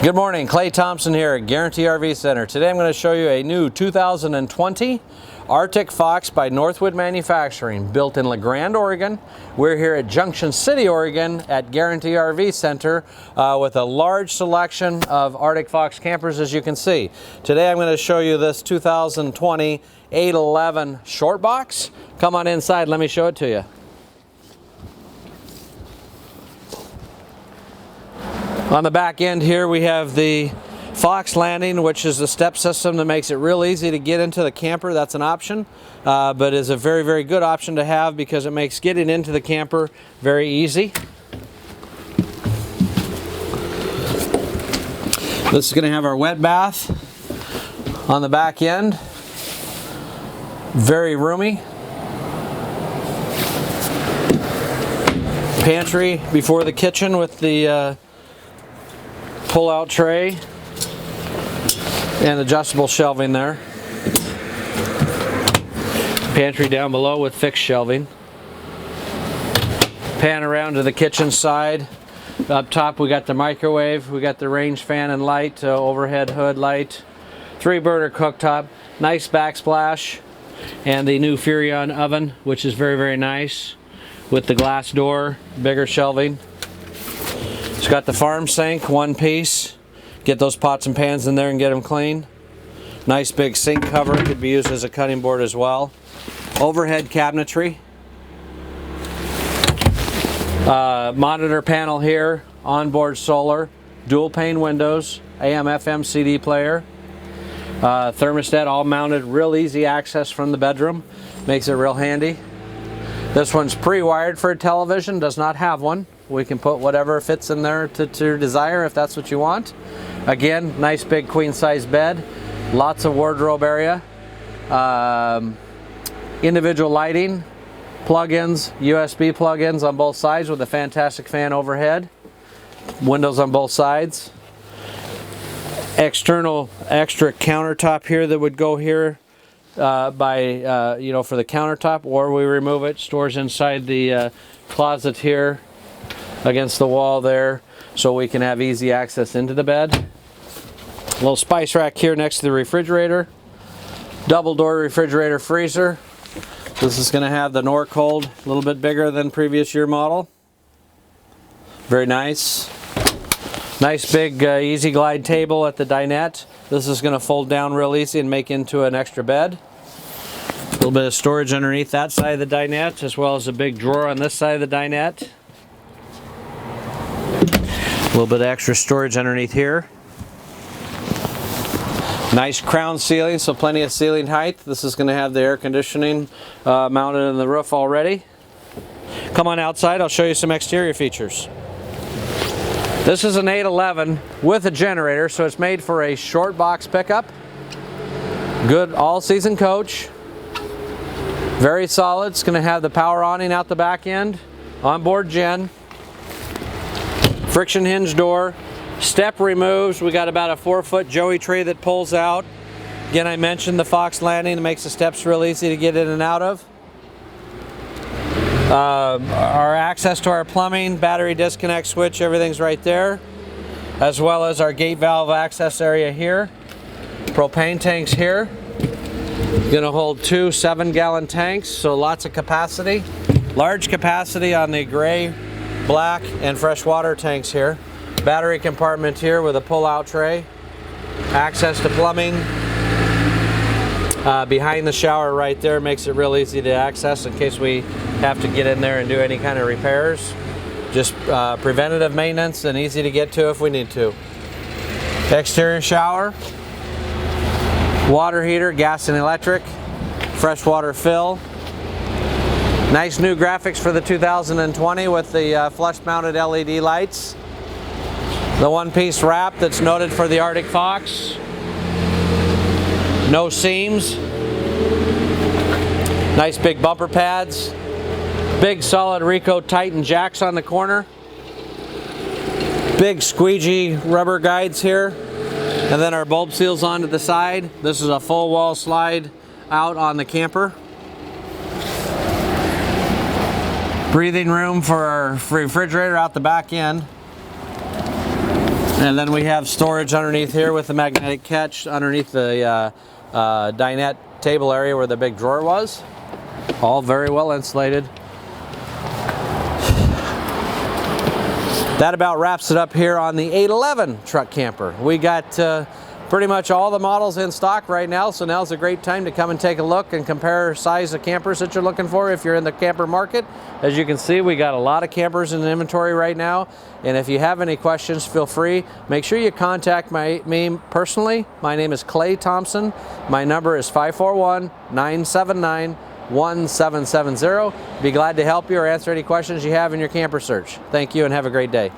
Good morning, Clay.Thompson here at Guaranty RV Center. Today I'm going to show you a new 2020 Arctic Fox by Northwood Manufacturing, built in La Grande, Oregon. We're here at Junction City, Oregon at Guaranty RV Center with a large selection of Arctic Fox campers, as you can see. Today I'm going to show you this 2020 811 short box. Come on inside, let me show it to you. On the back end here we have the Fox landing, which is the step system that makes it real easy to get into the camper. That's an option, but is a very, very good option to have because it makes getting into the camper very easy. This is going to have our wet bath on the back end. Very roomy. Pantry before the kitchen with the pull-out tray and adjustable shelving there. Pantry down below with fixed shelving. Pan around to the kitchen side. Up top we got the microwave, we got the range fan and light, overhead hood light, 3-burner cooktop, nice backsplash, and the new Furrion oven, which is very, very nice, with the glass door, bigger shelving. It's got the farm sink, one piece. Get those pots and pans in there and get them clean. Nice big sink cover, could be used as a cutting board as well. Overhead cabinetry. Monitor panel here, onboard solar, dual pane windows, AM FM CD player. Thermostat all mounted, real easy access from the bedroom. Makes it real handy. This one's pre-wired for a television, does not have one. We can put whatever fits in there to your desire if that's what you want. Again, nice big queen size bed, lots of wardrobe area, individual lighting, plug-ins, USB plug-ins on both sides with a fantastic fan overhead, windows on both sides, external extra countertop here that would go here for the countertop, or we remove it, stores inside the closet here against the wall there, so we can have easy access into the bed. A little spice rack here next to the refrigerator. Double door refrigerator freezer. This is going to have the Norcold, a little bit bigger than previous year model. Very nice. Nice big easy glide table at the dinette. This is going to fold down real easy and make into an extra bed. A little bit of storage underneath that side of the dinette, as well as a big drawer on this side of the dinette. A little bit of extra storage underneath here. Nice crown ceiling, so plenty of ceiling height. This is going to have the air conditioning mounted in the roof already. Come on outside, I'll show you some exterior features. This is an 811 with a generator, so it's made for a short box pickup. Good all-season coach. Very solid. It's going to have the power awning out the back end. Onboard gen. Friction hinge door, step removes. We got about a 4-foot joey tree that pulls out. Again, I mentioned the Fox landing that makes the steps real easy to get in and out of. Our access to our plumbing, battery disconnect switch, everything's right there, as well as our gate valve access area here. Propane tanks here. Going to hold 2 7-gallon tanks, so lots of capacity. Large capacity on the gray, black, and freshwater tanks here. Battery compartment here with a pull-out tray. Access to plumbing. Behind the shower right there makes it real easy to access in case we have to get in there and do any kind of repairs. Just preventative maintenance and easy to get to if we need to. Exterior shower. Water heater, gas and electric. Freshwater fill. Nice new graphics for the 2020 with the flush-mounted LED lights. The one-piece wrap that's noted for the Arctic Fox. No seams. Nice big bumper pads. Big solid Rico Titan jacks on the corner. Big squeegee rubber guides here. And then our bulb seals onto the side. This is a full wall slide out on the camper. Breathing room for our refrigerator out the back end. And then we have storage underneath here with the magnetic catch underneath the dinette table area where the big drawer was. All very well insulated. That about wraps it up here on the 811 truck camper. We got pretty much all the models in stock right now, so now's a great time to come and take a look and compare size of campers that you're looking for if you're in the camper market. As you can see, we got a lot of campers in inventory right now, and if you have any questions, feel free. Make sure you contact me personally. My name is Clay.Thompson. My number is 541-979-1770. Be glad to help you or answer any questions you have in your camper search. Thank you and have a great day.